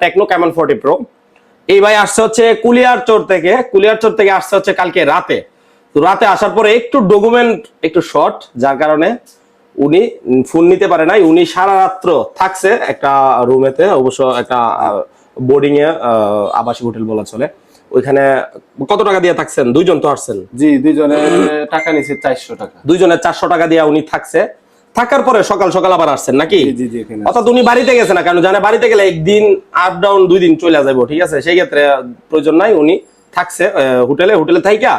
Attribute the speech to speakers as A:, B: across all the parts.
A: Techno Camon 40 pro. এই ভাই আসছে হচ্ছে কুলিয়ারচর থেকে আসছে হচ্ছে কালকে রাতে। তো রাতে আসার পরে একটু ডকুমেন্ট একটু শর্ট, যার কারণে উনি ফোন নিতে পারে নাই। উনি সারা রাত্র থাকছে একটা রুমেতে, অবশ্য একটা বোর্ডিং এ, আবাসিক হোটেল বলা চলে। ওইখানে কত টাকা দিয়ে থাকছেন? দুইজন তো আসছেন?
B: জি, দুইজনের টাকা নিছে 400 টাকা।
A: দুইজনের 400 টাকা দিয়ে উনি থাকছে। থাকার পরে সকাল সকাল আবার আসছেন নাকি?
B: জি জি, এখানে
A: অর্থাৎ উনি বাড়িতে গেছে না, কারণ জানে বাড়িতে গেলে একদিন আপ ডাউন 2 দিন চলে যাবো, ঠিক আছে? সেই ক্ষেত্রে প্রয়োজন নাই, উনি থাকছে হোটেলে থাইকা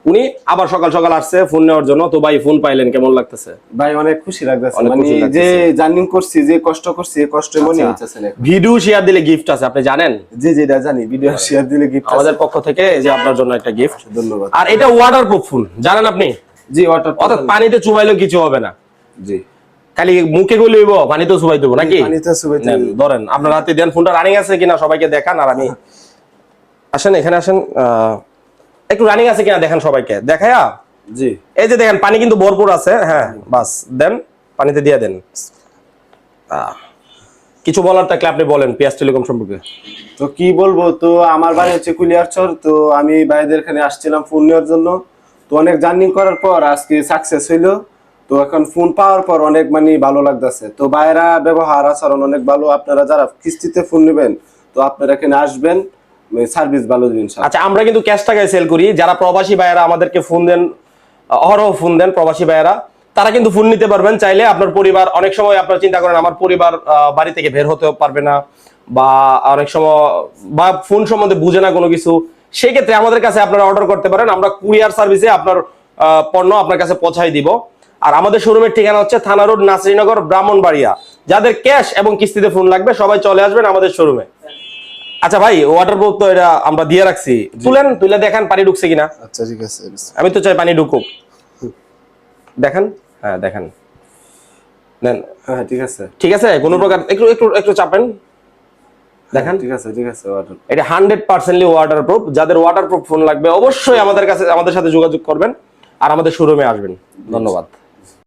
A: উনি আবার সকাল সকাল আসছে ফোন নেওয়ার জন্য। তো ভাই ফোন পাইলেন, কেমন লাগতেছে?
B: ভাই অনেক খুশি লাগতেছে,
A: অনেক
B: মানে
A: খুশি লাগতেছে।
B: যে জার্নি করছি, যে কষ্ট করছি, এই কষ্ট মনে হচ্ছে না।
A: ভিডিও শেয়ার দিলে গিফট আছে, আপনি জানেন?
B: জি জি, এটা জানি, ভিডিও শেয়ার দিলে গিফট আছে।
A: আমাদের পক্ষ থেকে এই যে আপনার জন্য একটা গিফট।
B: ধন্যবাদ।
A: আর এটা ওয়াটারপ্রুফ ফোন, জানেন আপনি?
B: জি, ওয়াটার,
A: অর্থাৎ পানিতে চুবাইলেও কিছু হবে না,
B: জি,
A: খালি মুখে গলিব, পানিতেও চুবাই দেবো নাকি?
B: পানিতে চুবাইতে
A: নেন, ধরেন আপনার হাতে দেন, ফোনটা রানিং আছে কিনা সবাইকে দেখান। আর আমি আসেন, এখানে আসেন, একটু রানিং আছে কিনা দেখেন সবাইকে দেখায়া।
B: জি,
A: এই যে দেখেন পানি কিন্তু ভরপুর আছে। হ্যাঁ, বাস দেন, পানিতে দিয়ে দেন। কিছু বলার থাকলে আপনি বলেন পিয়াস টেলিকম সম্পর্কে।
B: তো কি বলবো, তো আমার বাড়ি হচ্ছে কুলিয়ারচর। তো আমি ভাইদের এখানে আসছিলাম ফোন নেওয়ার জন্য। তো অনেক জার্নি করার পর আজকে সাকসেস হইলো। তো এখন ফোন পাওয়ার পর অনেক মানে ভালো লাগতেছে। তো ভাইরা ব্যবহার আচরণ অনেক ভালো। আপনারা যারা কিস্তিতে ফোন নেবেন, তো আপনারা এখানে আসবেন, সার্ভিস ভালো দিবেন।
A: আচ্ছা, আমরা কিন্তু ক্যাশ টাকায় সেল করি। যারা প্রবাসী ভাইয়েরা আমাদেরকে ফোন দেন, অহরহ ফোন দেন প্রবাসী ভাইয়েরা, তারা কিন্তু ফোন নিতে পারবেন চাইলে। আপনার পরিবার, অনেক সময় আপনারা চিন্তা করেন আমার পরিবার বাড়ি থেকে বের হতে পারবে না, বা অনেক সময় বা ফোন সম্বন্ধে বুঝে না কোনো কিছু, সেই ক্ষেত্রে আমাদের কাছে আপনারা অর্ডার করতে পারেন। আমরা কুরিয়ার সার্ভিসে আপনার পণ্য আপনার কাছে পৌঁছাই দিব। আর আমাদের শোরুমের ঠিকানা হচ্ছে থানা রোড, নাসরিনগর, ব্রাহ্মণবাড়িয়া। যাদের ক্যাশ এবং কিস্তিতে ফোন লাগবে সবাই চলে আসবেন আমাদের শোরুমে। আচ্ছা ভাই, ওয়াটারপ্রুফ তো এটা আমরা দিয়ে রাখছি, তুলে দেখান পানি ঢুকছে কিনা।
B: আচ্ছা, ঠিক আছে।
A: আমি তো চাই পানি ঢুকুক, দেখেন। হ্যাঁ দেখেন, নেন।
B: হ্যাঁ, ঠিক আছে,
A: ঠিক আছে, কোনো প্রকার একটু একটু একটু চাপেন, দেখেন।
B: ঠিক আছে, ঠিক আছে।
A: এটা 100% ওয়াটারপ্রুফ। যাদের ওয়াটারপ্রুফ ফোন লাগবে অবশ্যই আমাদের সাথে যোগাযোগ করবেন আর আমাদের শোরুমে আসবেন। ধন্যবাদ।